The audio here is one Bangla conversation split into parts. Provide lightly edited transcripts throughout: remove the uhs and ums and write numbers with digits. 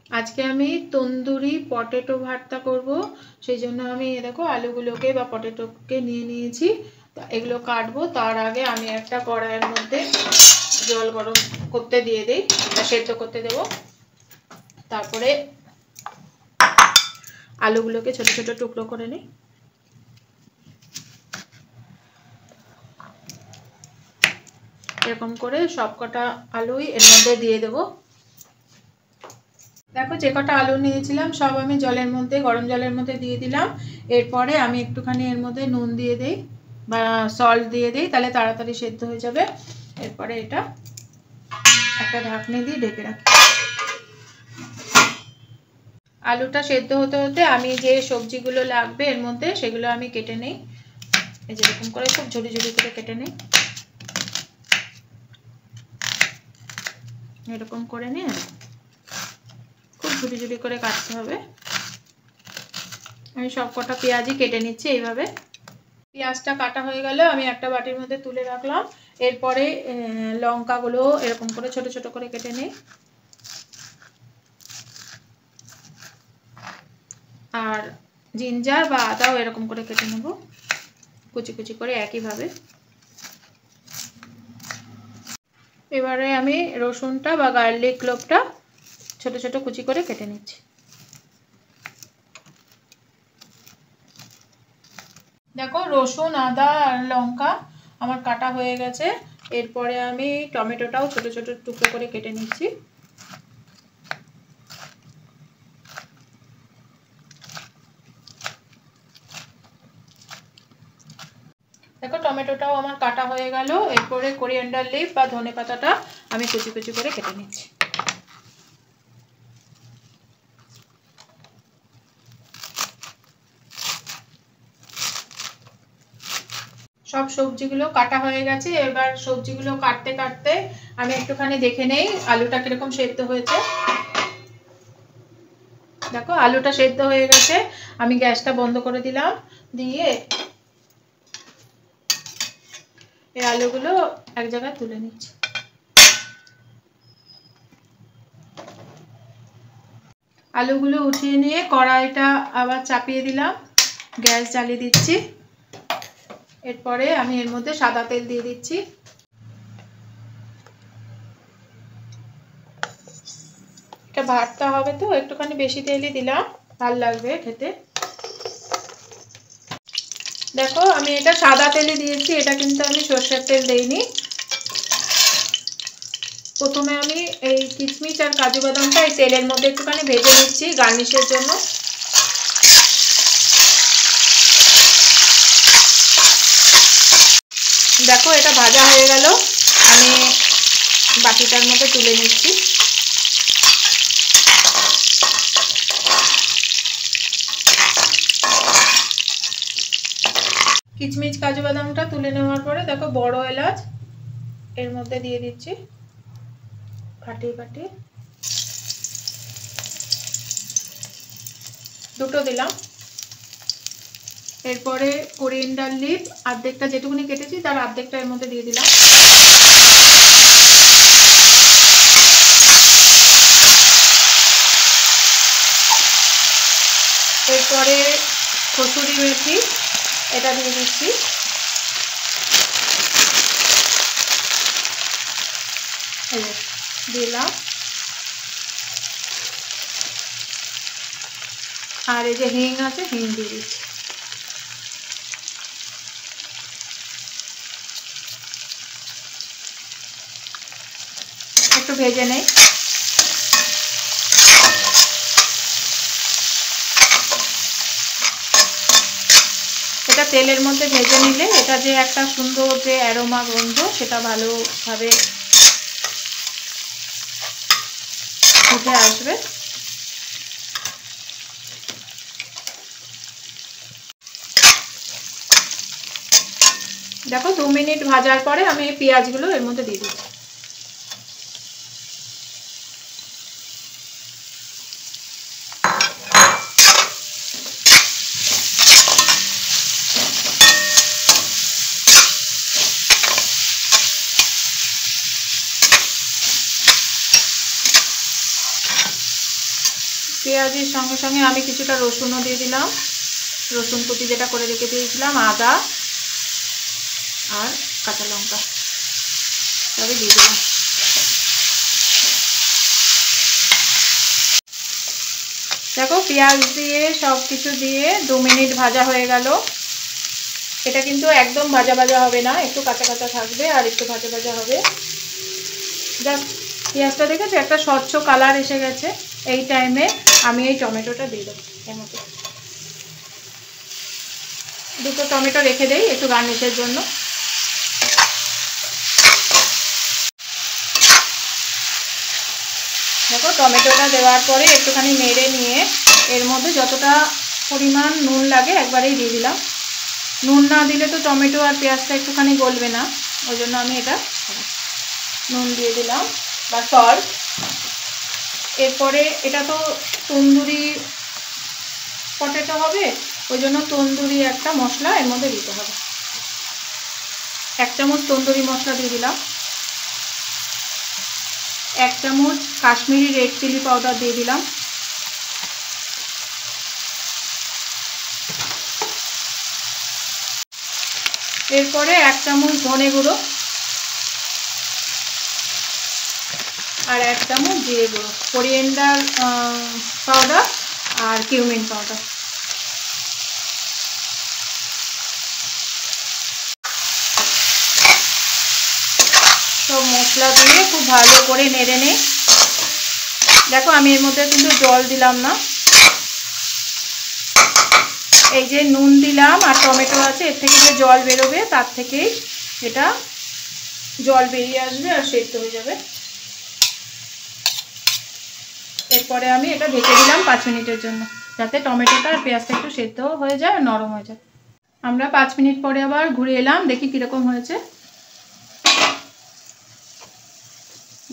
আজকে আমি তন্দুরি পটেটো ভর্তা করব। সেই জন্য আমি দেখো আলুগুলোকে বা পটেটোকে নিয়ে নিয়েছি। এগুলো কাটবো। তার আগে আমি একটা কড়াইয়ের মধ্যে জল গরম করতে দিয়ে দিই, সেদ্ধ করতে দেবো। তারপরে আলুগুলোকে ছোট ছোট টুকরো করে নিই। এরকম করে সবকটা আলুই এর মধ্যে দিয়ে দেবো। দেখো যে কটা আলু নিয়েছিলাম সব আমি জলের মধ্যে, গরম জলের মধ্যে দিয়ে দিলাম। এরপরে আমি একটুখানি এর মধ্যে নুন দিয়ে দিই বা সল্ট দিয়ে দিই, তাহলে তাড়াতাড়ি সেদ্ধ হয়ে যাবে। এরপরে এটা একটা ঢাকনি দিয়ে ঢেকে রাখি। আলুটা সেদ্ধ হতে হতে আমি যে সবজিগুলো লাগবে এর মধ্যে সেগুলো আমি কেটে নিই। এই যেরকম করে খুব ঝুড়ি ঝুড়ি করে কেটে নিই। এরকম করে নিয়ে খুব ঝুড়ি ঝুড়ি করে কাটতে হবে। আমি সব কটা পেঁয়াজই কেটে নিচ্ছি এইভাবে। পেঁয়াজটা কাটা হয়ে গেলে আমি একটা বাটির মধ্যে তুলে রাখলাম। এরপরে লঙ্কাগুলো এরকম করে ছোট ছোট করে কেটে নিই। আর জিঞ্জার বা আদাও এরকম করে কেটে নেব কুচি কুচি করে একইভাবে। এবারে আমি রসুনটা বা গার্লিক ক্লোভটা ছোট ছোট কুচি করে কেটে নিচ্ছি। দেখো রসুন, আদা আর লঙ্কা আমার কাটা হয়ে গেছে। এরপরে আমি টমেটোটাও ছোট ছোট টুকরো করে কেটে নিচ্ছি। দেখো টমেটোটাও আমার কাটা হয়ে গেল। এরপরে কোরিয়ান্ডার লিফ বা ধনেপাতাটা আমি কুচি কুচি করে কেটে নিচ্ছি। সব সবজিগুলো কাটা হয়ে গেছে। এবার সবজিগুলো কাটতে কাটতে আমি একটুখানি দেখে নেই আলুটা কিরকম সেদ্ধ হয়েছে। দেখো আলুটা সেদ্ধ হয়ে গেছে। আমি গ্যাসটা বন্ধ করে দিলাম, দিয়ে এই আলুগুলো এক জায়গায় তুলে নিচ্ছি। আলুগুলো উঠিয়ে নিয়ে কড়াইটা আবার চাপিয়ে দিলাম, গ্যাস জ্বালিয়ে দিচ্ছি। এরপরে আমি এর মধ্যে সাদা তেল দিয়ে দিচ্ছি। এটা ভর্তা হবে তো একটুখানি বেশি তেলই দিলাম, ভালো লাগবে খেতে। দেখো আমি এটা সাদা তেলে দিয়েছি, এটা কিন্তু আমি সরষের তেল দেইনি। প্রথমে আমি এই কিশমিশ আর কাজু বাদামটা এই তেলের মধ্যে একটুখানি ভেজে নিচ্ছি গার্নিশের জন্য। দেখো এটা ভাজা হয়ে গেল, আমি বাটিটার মধ্যে তুলে নিচ্ছি। কিশমিশ কাজু বাদামটা তুলে নেওয়ার পরে দেখো বড় এলাচ এর মধ্যে দিয়ে দিচ্ছি ফাটিয়ে ফাটিয়ে, দুটো দিলাম। এরপরে কোরিয়ান্ডার লিফ অর্ধেকটা যেটুকুনি কেটেছি তার অর্ধেকটা এর মধ্যে দিয়ে দিলাম। এরপরে কসুরি মেথি এটা দিয়ে দিচ্ছি। দিলাম। আর এই যে হিং আছে হিং দিয়ে দিচ্ছি। একটু ভেজে নেই। এটা তেলের মধ্যে ভেজে নিলে এটা যে একটা সুন্দর যে অ্যারোমা গন্ধ সেটা ভালোভাবে উঠে আসবে। দেখো 2 মিনিট ভাজার পরে আমি এই পেঁয়াজগুলো এর মধ্যে দিয়ে দিচ্ছি। পেঁয়াজের সঙ্গে সঙ্গে আমি কিছুটা রসুনও দিয়ে দিলাম, রসুন কুচি যেটা করে রেখে দিয়েছিলাম, আদা আর কাঁচা লঙ্কা তবে দিয়ে দিলাম। দেখো পেঁয়াজ দিয়ে সব কিছু দিয়ে 2 মিনিট ভাজা হয়ে গেল। এটা কিন্তু একদম ভাজা ভাজা হবে না, একটু কাঁচা কাঁচা থাকবে আর একটু ভাজা ভাজা হবে। দেখ পেঁয়াজটা দেখেছো একটা স্বচ্ছ কালার এসে গেছে। এই টাইমে আমি এই টমেটোটা দিয়ে দেবো এর মধ্যে। 2টো টমেটো রেখে দেই একটু গার্নিশের জন্য। দেখো টমেটোটা দেওয়ার পরে একটুখানি নেড়ে নিয়ে এর মধ্যে যতটা পরিমাণ নুন লাগে একবারেই দিয়ে দিলাম। নুন না দিলে তো টমেটো আর পেঁয়াজটা একটুখানি গলবে না, ওই জন্য আমি এটা নুন দিয়ে দিলাম বা সল্ট। এরপরে এটা তো তন্দুরি পটেটো হবে, ওই জন্য তন্দুরি একটা মশলা এর মধ্যে দিতে হবে। 1 চামচ তন্দুরি মশলা দিয়ে দিলাম, 1 চামচ কাশ্মীরি রেড চিলি পাউডার দিয়ে দিলাম, এরপরে 1 চামচ ধনে গুঁড়ো আর 1 চামচ জিরে গুঁড়ো, কোরিয়েন্ডার পাউডার আর কিউমিন পাউডার। সব মশলা দিয়ে খুব ভালো করে নেড়ে নিই। দেখো আমি এর মধ্যে কিন্তু জল দিলাম না, এই যে নুন দিলাম আর টমেটো আছে এর থেকে যে জল বেরোবে তার থেকেই এটা জল বেরিয়ে আসবে আর সেদ্ধ হয়ে যাবে। এরপরে আমি এটা ঢেকে দিলাম 5 মিনিটের জন্য, যাতে টমেটোটা আর পেঁয়াজটা একটু সেদ্ধ হয়ে যায় আর নরম হয়ে যায়। আমরা 5 মিনিট পরে আবার ঘুরে এলাম, দেখি কীরকম হয়েছে।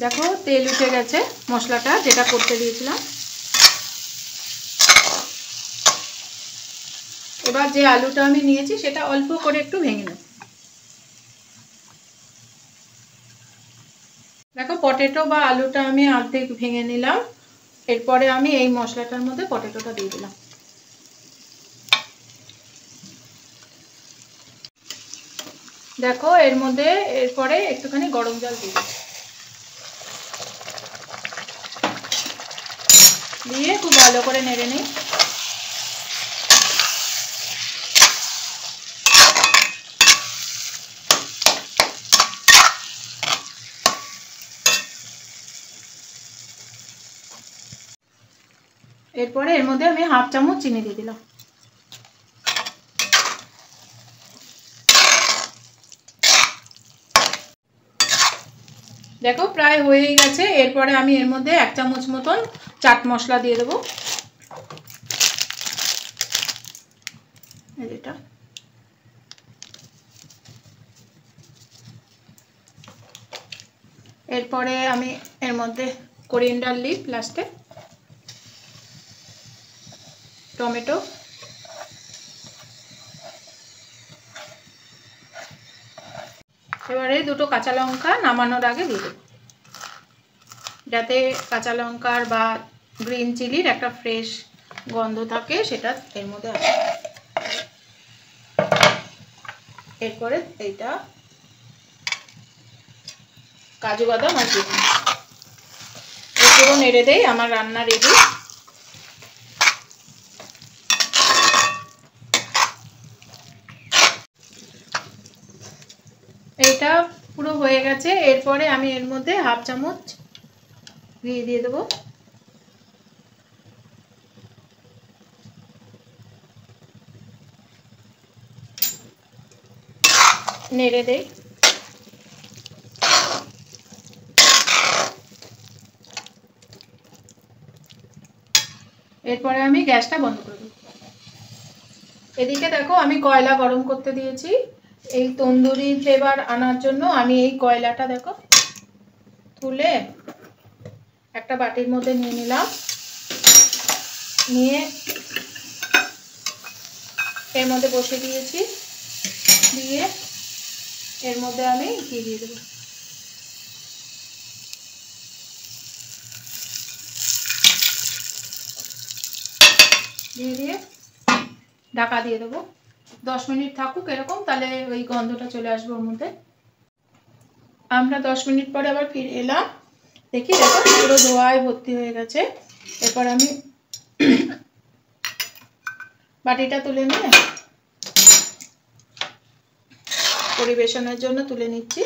দেখো তেল উঠে গেছে মশলাটা যেটা করতে দিয়েছিলাম। এবার যে আলুটা আমি নিয়েছি সেটা অল্প করে একটু ভেঙে নেব। দেখো পটেটো বা আলুটা আমি অর্ধেক ভেঙে নিলাম। এরপরে আমি এই মশলাটার মধ্যে পটেটোটা দিয়ে দিলাম। দেখো এর মধ্যে এরপরে একটুখানি গরম জল দিয়ে খুব ভালো করে নেড়ে নিই। এরপরে এর মধ্যে আমি 1/2 চামচ চিনি দিয়ে দিলাম। দেখো প্রায় হয়েই গেছে। এরপরে আমি এর মধ্যে 1 চামচ মতন চাট মশলা দিয়ে দেবো, এটা। এরপরে আমি এর মধ্যে কোরিয়েন্ডার লিভ লাস্টে, টমেটো, এবারে 2টো কাঁচা লঙ্কা নামানোর আগে দিয়ে দেবো, যাতে কাঁচা লঙ্কার বা গ্রিন চিলির একটা ফ্রেশ গন্ধ থাকে সেটা এর মধ্যে আসে। এরপরে এইটা কাজু বাদাম আর কিশমিশ পুরো নেড়ে দেই। আমার রান্না রেডি। এইটা পুরো হয়ে গেছে। এরপরে আমি এর মধ্যে 1/2 চামচ ঘি দিয়ে দেবো, নেড়ে দেই। এরপরে আমি গ্যাসটা বন্ধ করে দেব। এদিকে দেখো আমি কয়লা গরম করতে দিয়েছি এই তন্দুরি ফ্লেভার আনার জন্য। আমি এই কয়লাটা দেখো তুলে একটা বাটির মধ্যে নিয়ে নিলাম, নিয়ে এর মধ্যে বসিয়ে দিয়েছি, দিয়ে এর মধ্যে আমি ঘি দিয়ে দেবো। দিয়ে ঢাকা দিয়ে দেবো। 10 মিনিট থাকুক এরকম, তাহলে ওই গন্ধটা চলে আসবে ওর মধ্যে। আমরা 10 মিনিট পরে আবার ফিরে এলাম। দেখি দেখো পুরো ধোয়ায় ভর্তি হয়ে গেছে। এরপর আমি বাটিটা তুলে নিয়ে পরিবেশনের জন্য তুলে নিচ্ছি।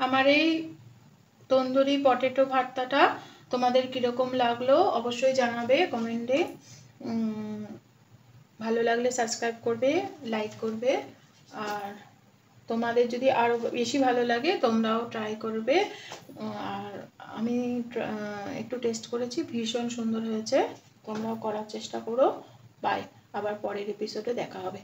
আমার এই তন্দুরি পটেটো ভর্তাটা তোমাদের কীরকম লাগলো অবশ্যই জানাবে কমেন্টে। ভালো লাগলে সাবস্ক্রাইব করবে, লাইক করবে, আর তোমাদের যদি আরও বেশি ভালো লাগে তোমরাও ট্রাই করবে। আর আমি একটু টেস্ট করেছি, ভীষণ সুন্দর হয়েছে, তোমরাও করার চেষ্টা করো। বাই, আবার পরের এপিসোডে দেখা হবে।